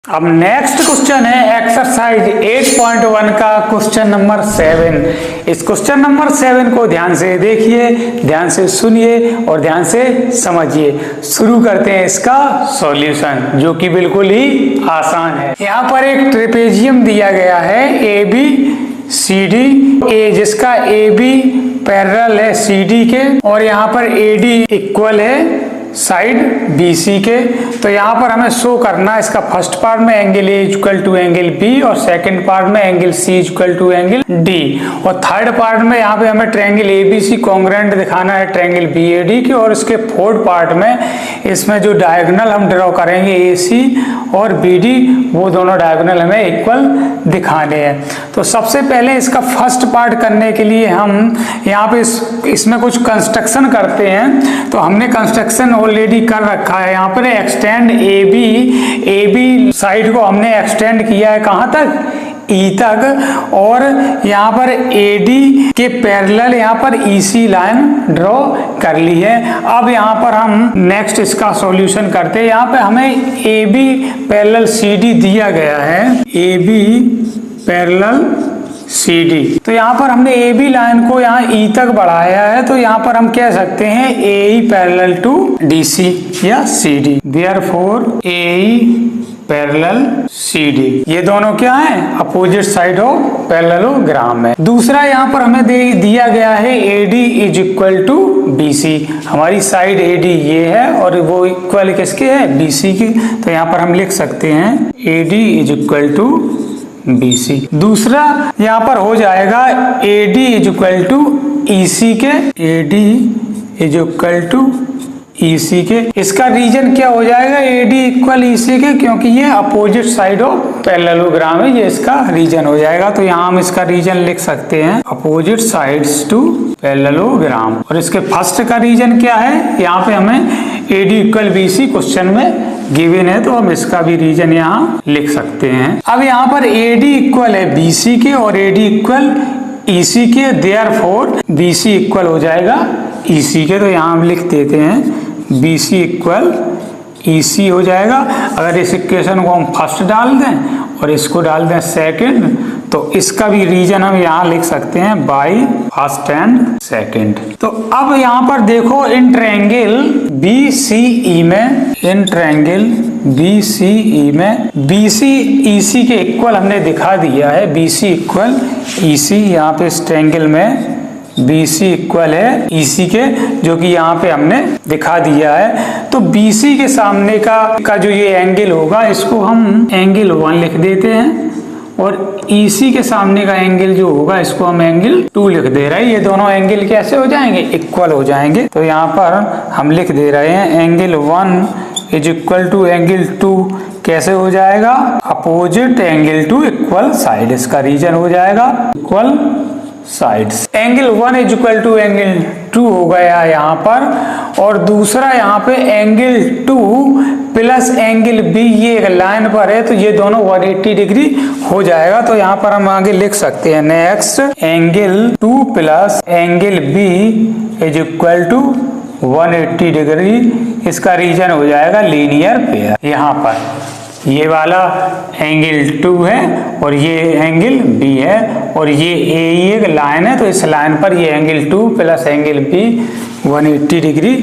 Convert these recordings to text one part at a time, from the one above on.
अब next question है exercise 8.1 का क्वेश्चन नंबर 7। इस क्वेश्चन नंबर 7 को ध्यान से देखिए, ध्यान से सुनिए और ध्यान से समझिए। शुरू करते हैं इसका सॉल्यूशन, जो कि बिल्कुल ही आसान है। यहाँ पर एक ट्रेपेजियम दिया गया है ABCD, जिसका AB पैरेलल है CD के और यहाँ पर AD इक्वल है साइड BC के। तो यहाँ पर हमें शो करना है इसका फर्स्ट पार्ट में angle A equal to angle B और सेकंड पार्ट में angle C equal to angle D और थर्ड पार्ट में यहाँ पे हमें ट्रायंगल ABC कॉन्ग्रुएंट दिखाना है ट्रायंगल BAD की। और इसके फोर्थ पार्ट में इसमें जो डायगोनल हम ड्रॉ करेंगे AC और BD, वो दोनों डायगोनल हमें इक्वल दिखाने हैं। तो सबसे पहले इसका फर्स्ट पार्ट करने के लिए हम यहाँ पे इसमें कुछ कंस्ट्रक्शन करते हैं। तो हमने कंस्ट्रक्शन ऑलरेडी कर रखा है। यहाँ पर एक्सटेंड AB साइड को हमने एक्सटेंड किया है कहाँ तक, E तक। और यहाँ पर AD के पैरेलल यहाँ पर EC लाइन ड्रॉ कर ली है। अब यहाँ पर हम नेक्स्ट इसका सॉल्यूशन करते हैं। यहाँ पे हमें AB पैरेलल CD दिया गया है, AB पैरेलल CD। तो यहाँ पर हमने AB लाइन को यहाँ E तक बढ़ाया है, तो यहाँ पर हम कह सकते हैं AE पैरेलल टू DC या CD। Therefore AE parallel CD, ये दोनों क्या है, अपोजिट साइड ऑफ पैरेललोग्राम है। दूसरा यहाँ पर हमें दिया गया है AD is equal to BC। हमारी साइड AD ये है और वो इक्वल किसके है, BC की। तो यहाँ पर हम लिख सकते हैं AD is equal to BC। दूसरा यहाँ पर हो जाएगा AD is equal to EC के, AD is equal to EC के। इसका रीजन क्या हो जाएगा, AD इक्वल EC के, क्योंकि ये अपोजिट साइड ऑफ पैरेललोग्राम है, ये इसका रीजन हो जाएगा। तो यहाँ हम इसका रीजन लिख सकते हैं अपोजिट साइड्स टू पैरेललोग्राम। और इसके फर्स्ट का रीजन क्या है, यहाँ पे हमें AD इक्वल BC क्वेश्चन में गिवन है, तो हम इसका भी रीजन यहाँ लिख सकते हैं। अब यहाँ पर AD इक्वल है BC के और AD इक्वल EC के, देयरफॉर BC इक्वल हो जाएगा EC के। तो यहाँ हम लिख देते हैं BC इक्वल EC हो जाएगा। अगर इस इक्वेशन को हम फर्स्ट डाल दें और इसको डाल दें सेकंड, तो इसका भी रीजन हम यहाँ लिख सकते हैं बाई फर्स्ट एंड सेकंड। तो अब यहाँ पर देखो इन ट्रायंगल BCE में, इन ट्रायंगल BCE में BC EC के इक्वल हमने दिखा दिया है, BC इक्वल EC। यहाँ पे इस ट्रायंगल में BC इक्वल है EC के, जो कि यहाँ पे हमने दिखा दिया है। तो BC के सामने का जो ये एंगल होगा, इसको हम एंगल 1 लिख देते हैं और EC के सामने का एंगल जो होगा, इसको हम एंगल 2 लिख दे रहे हैं। ये दोनों एंगल कैसे हो जाएंगे, इक्वल हो जाएंगे। तो यहाँ पर हम लिख दे रहे हैं angle 1 is equal to angle 2 कैसे हो जाएगा, opposite angle to equal side. इसका रीजन हो जाएगा equal sides. Angle 1 is equal to angle 2 हो गया यहाँ पर। और दूसरा यहाँ पे एंगल 2 प्लस एंगल B, ये एक लाइन पर है, तो ये दोनों 180 डिग्री हो जाएगा। तो यहाँ पर हम आगे लिख सकते हैं next angle 2 plus angle B is equal to 180 degree. इसका रीजन हो जाएगा लीनियर पेयर। यहाँ पर ये वाला एंगल 2 है और ये एंगल B है और ये A एक लाइन है, तो इस लाइन पर ये angle 2 plus angle B 180 degree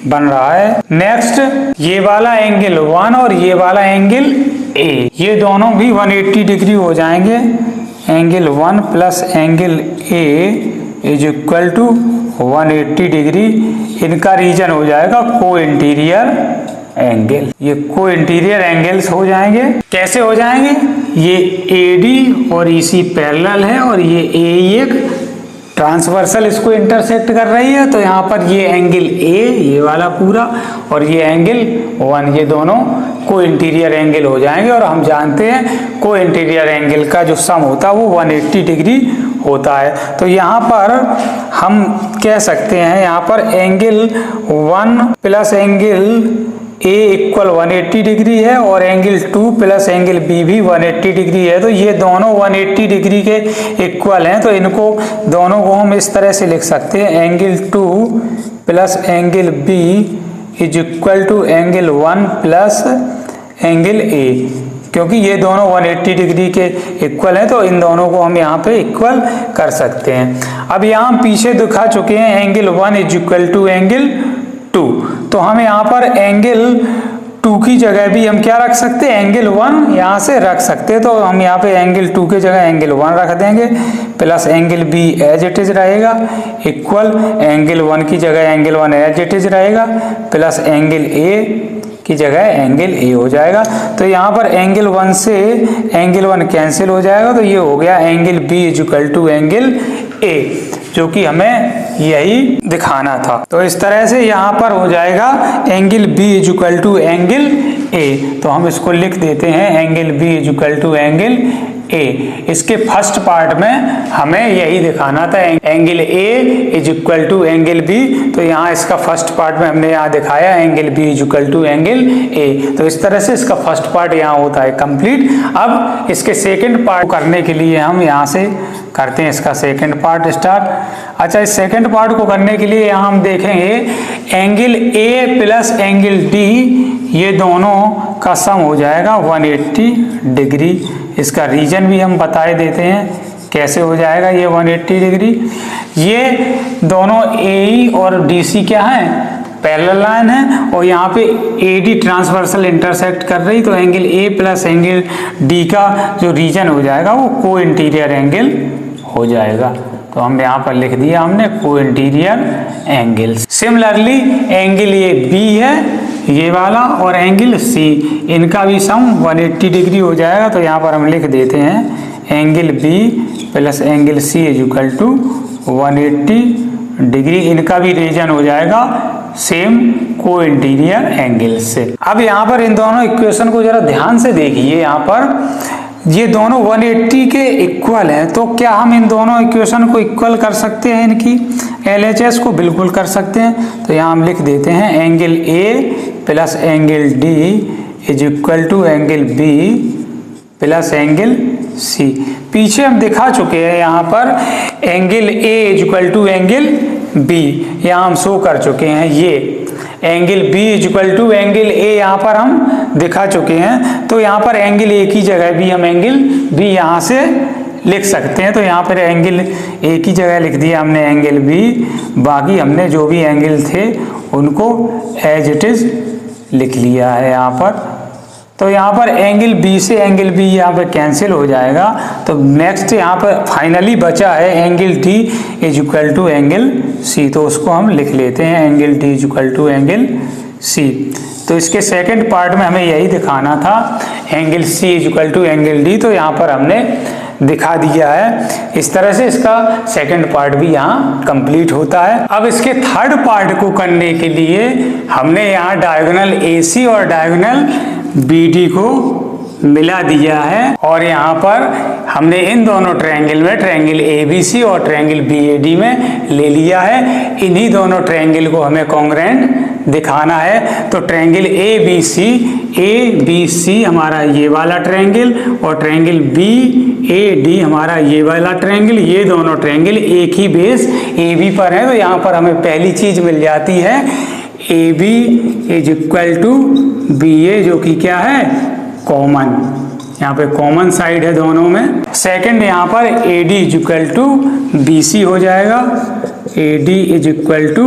बन रहा है। नेक्स्ट ये वाला एंगल 1 और ये वाला एंगल A, ये दोनों भी 180 डिग्री हो जाएंगे। Angle 1 plus angle A is equal to 180 degree. इनका रीजन हो जाएगा को इंटीरियर एंगल। ये को इंटीरियर एंगल्स हो जाएंगे। कैसे हो जाएंगे, ये AD और EC पैरेलल है और ये AE एक ट्रांसवर्सल इसको इंटरसेक्ट कर रही है। तो यहाँ पर ये एंगल A, ये वाला पूरा, और ये एंगल 1, ये दोनों को इंटीरियर एंगल हो जाएंगे। और हम जानते हैं को इंटीरियर एंगल का जो सम होता है वो 180 डिग्री होता है। तो यहाँ पर हम कह सकते हैं यहाँ पर angle 1 plus angle A equal 180 degree है और एंगल 2 प्लस एंगल B भी 180 डिग्री है। तो ये दोनों 180 डिग्री के इक्वल हैं। तो इनको दोनों को हम इस तरह से लिख सकते हैं angle 2 plus angle B is equal to angle 1 plus angle A। क्योंकि ये दोनों 180 डिग्री के इक्वल हैं, तो इन दोनों को हम यहाँ पे इक्वल कर सकते हैं। अब यहाँ हम पीछे दिखा चुके हैं angle 1 is equal to angle 2, तो हम यहाँ पर एंगल 2 की जगह भी हम क्या रख सकते हैं, एंगल 1 यहाँ से रख सकते हैं। तो हम यहाँ पे एंगल 2 की जगह एंगल 1 रख देंगे, plus angle B as it is रहेगा, इक्वल एंगल 1 की जगह एंगल 1 एज इट इज रहेगा, प्लस एंगल ए की जगह एंगल ए हो जाएगा। तो यहाँ पर एंगल 1 से एंगल 1 कैंसिल हो जाएगा, तो ये हो गया angle B is equal to angle A, जो कि हमें यही दिखाना था। तो इस तरह से यहाँ पर हो जाएगा angle B is equal to angle A, तो हम इसको लिख देते हैं angle B is equal to angle A. इसके फर्स्ट पार्ट में हमें यही दिखाना था, angle A is equal to angle B, तो यहाँ इसका फर्स्ट पार्ट में हमने यहाँ दिखाया angle B is equal to angle A. तो इस तरह से इसका फर्स्ट पार्ट यहाँ होता है कंप्लीट। अब इसके सेकंड पार्ट करने के लिए हम यहाँ से करते हैं इसका सेकंड पार्ट स्टार्ट। अच्छा, इस सेकंड पार्ट को करने के लिए यहाँ हम देखेंगे angle A plus angle D, ये दोनों का सम हो जाएगा 180 डिग्री। इसका रीजन भी हम बताए देते हैं कैसे हो जाएगा ये 180 डिग्री। ये दोनों ए और डी सी क्या है, पैरेलल लाइन है, और यहाँ पे ए डी ट्रांसवर्सल इंटरसेक्ट कर रही, तो angle A plus angle D का जो रीजन हो जाएगा वो को इंटीरियर एंगल हो जाएगा। तो हम यहाँ पर लिख दिया हमने को इंटीरियर एंगल। सिमिलरली एंगल ये बी है ये वाला, और एंगल सी, इनका भी सम 180 डिग्री हो जाएगा। तो यहाँ पर हम लिख देते हैं angle B plus angle C is equal to 180 degree, इनका भी रीजन हो जाएगा सेम को इंटीरियर एंगल से। अब यहाँ पर इन दोनों इक्वेशन को जरा ध्यान से देखिए, यहाँ पर ये दोनों 180 के इक्वल हैं, तो क्या हम इन दोनों इक्वेशन को इक्वल कर सकते हैं, इनकी LHS को? बिल्कुल कर सकते हैं। तो यहाँ हम लिख देते हैं angle A plus angle D is equal to angle B plus angle C. पीछे हम दिखा चुके हैं यहाँ पर angle A is equal to angle B, यहाँ हम शो कर चुके हैं। ये angle B is equal to angle A यहाँ पर हम दिखा चुके हैं। तो यहाँ पर एंगल ए की जगह भी हम एंगल बी यहाँ से लिख सकते हैं। तो यहाँ पर एंगल ए की जगह लिख दिया हमने एंगल बी, बाकी हमने जो भी एंगल थे उनको एज इट इज लिख लिया है यहाँ पर। तो यहाँ पर एंगल बी से एंगल बी यहाँ पे कैंसिल हो जाएगा। तो नेक्स्ट यहाँ पर फाइनली बचा है angle D is equal to angle C, तो उसको हम लिख लेते हैं angle D is equal to angle C. तो इसके सेकंड पार्ट में हमें यही दिखाना था angle C is equal to angle D, तो यहाँ पर हमने दिखा दिया है। इस तरह से इसका सेकंड पार्ट भी यहाँ कंप्लीट होता है। अब इसके थर्ड पार्ट को करने के लिए हमने यहाँ डायगोनल AC और डायगोनल BD को मिला दिया है, और यहाँ पर हमने इन दोनों ट्रायंगल में ट्रायंगल ABC और ट्रायंगल BAD में ले लिया है। इन्हीं दोनों ट्रायंगल को हमें कॉन्ग्रुएंट दिखाना है। तो ट्रायंगल ABC हमारा ये वाला ट्रायंगल, और ट्रायंगल BAD हमारा ये वाला ट्रायंगल, ये दोनों ट्रायंगल एक ही बेस AB पर है। तो यहाँ पर हमें पहली चीज मिल जाती है AB is equal to BA, जो कि क्या है, कॉमन, यहाँ पे कॉमन साइड है दोनों में। सेकंड यहाँ पर AD is equal to BC हो जाएगा, AD is equal to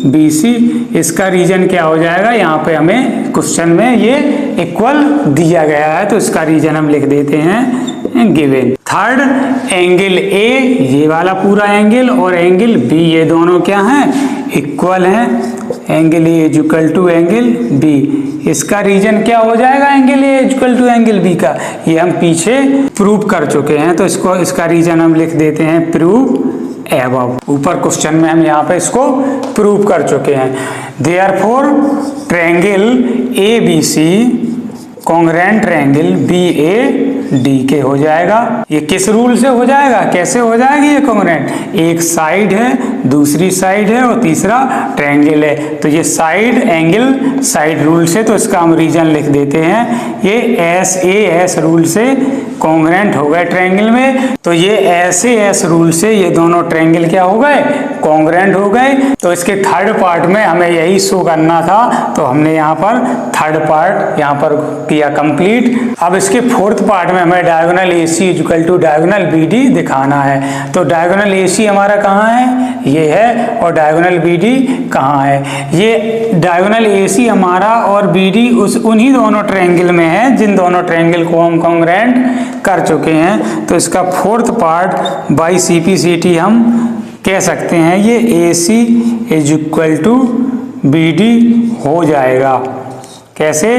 BC। इसका रीजन क्या हो जाएगा, यहाँ पे हमें क्वेश्चन में ये इक्वल दिया गया है, तो इसका रीजन हम लिख देते हैं गिवन। थर्ड एंगल A, ये वाला पूरा एंगल, और एंगल B, ये दोनों क्या हैं, इक्वल हैं। Angle A is equal to angle B, इसका रीजन क्या हो जाएगा angle A is equal to angle B का, ये हम पीछे प्रूव कर चुके हैं। तो इसका रीजन हम लिख देते हैं प्रूव एबव। ऊपर क्वेश्चन में हम यहाँ पे इसको प्रूव कर चुके हैं। Therefore triangle ABC congruent triangle BAD के हो जाएगा। ये किस रूल से हो जाएगा, कैसे हो जाएगी ये कॉन्ग्रुएंट? एक साइड है, दूसरी साइड है, और तीसरा ट्रायंगल है। तो ये साइड एंगल साइड रूल से, तो इसका हम रीजन लिख देते हैं ये SAS रूल से कॉन्ग्रेंट हो गए ट्रायंगल में। तो ये ऐसे एस रूल से ये दोनों ट्रायंगल क्या हो गए, कॉन्ग्रेंट हो गए। तो इसके थर्ड पार्ट में हमें यही शो करना था, तो हमने यहाँ पर थर्ड पार्ट यहाँ पर किया कंप्लीट। अब इसके फोर्थ पार्ट में हमें diagonal AC equal to diagonal BD दिखाना है। तो डायगोनल AC हमारा कहाँ है, ये है, और डायगोनल BD कहाँ है। ये डायगोनल AC हमारा और BD उन्हीं दोनों ट्रायंगल में है जिन दोनों ट्रायंगल को हम कॉन्ग्रेंट कर चुके हैं। तो इसका फोर्थ पार्ट बाई CP/CT हम कह सकते हैं ये AC is equal to BD हो जाएगा। कैसे,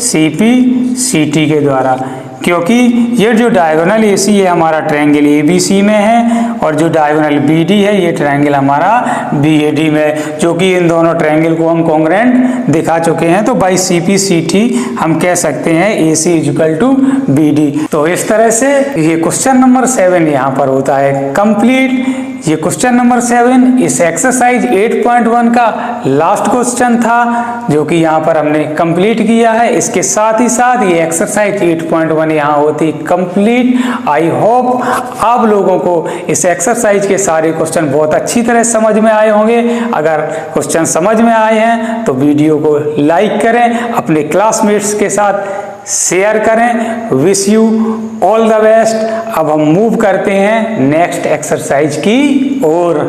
CP/CT के द्वारा, क्योंकि ये जो डायगोनल AC है हमारा ट्रायंगल ABC में है और जो डायगोनल BD है ये ट्रायंगल हमारा BAD में, जो कि इन दोनों ट्रायंगल को हम कॉन्ग्रेंट दिखा चुके हैं। तो बाई CP/CT हम कह सकते हैं AC इक्वल टू BD। तो इस तरह से ये क्वेश्चन नंबर 7 यहाँ पर होता है कंप्लीट। ये क्वेश्चन नंबर 7 इस एक्सरसाइज 8.1 का लास्ट क्वेश्चन था, जो कि यहाँ पर हमने कंप्लीट किया है। इसके साथ ही साथ ये एक्सरसाइज 8.1 यहाँ होती कंप्लीट। आई होप आप लोगों को इस एक्सरसाइज के सारे क्वेश्चन बहुत अच्छी तरह समझ में आए होंगे। अगर क्वेश्चन समझ में आए हैं तो वीडियो को लाइक करें, अपने क्लासमेट्स के साथ शेयर करें। Wish you all the best. अब हम मूव करते हैं नेक्स्ट एक्सरसाइज की ओर।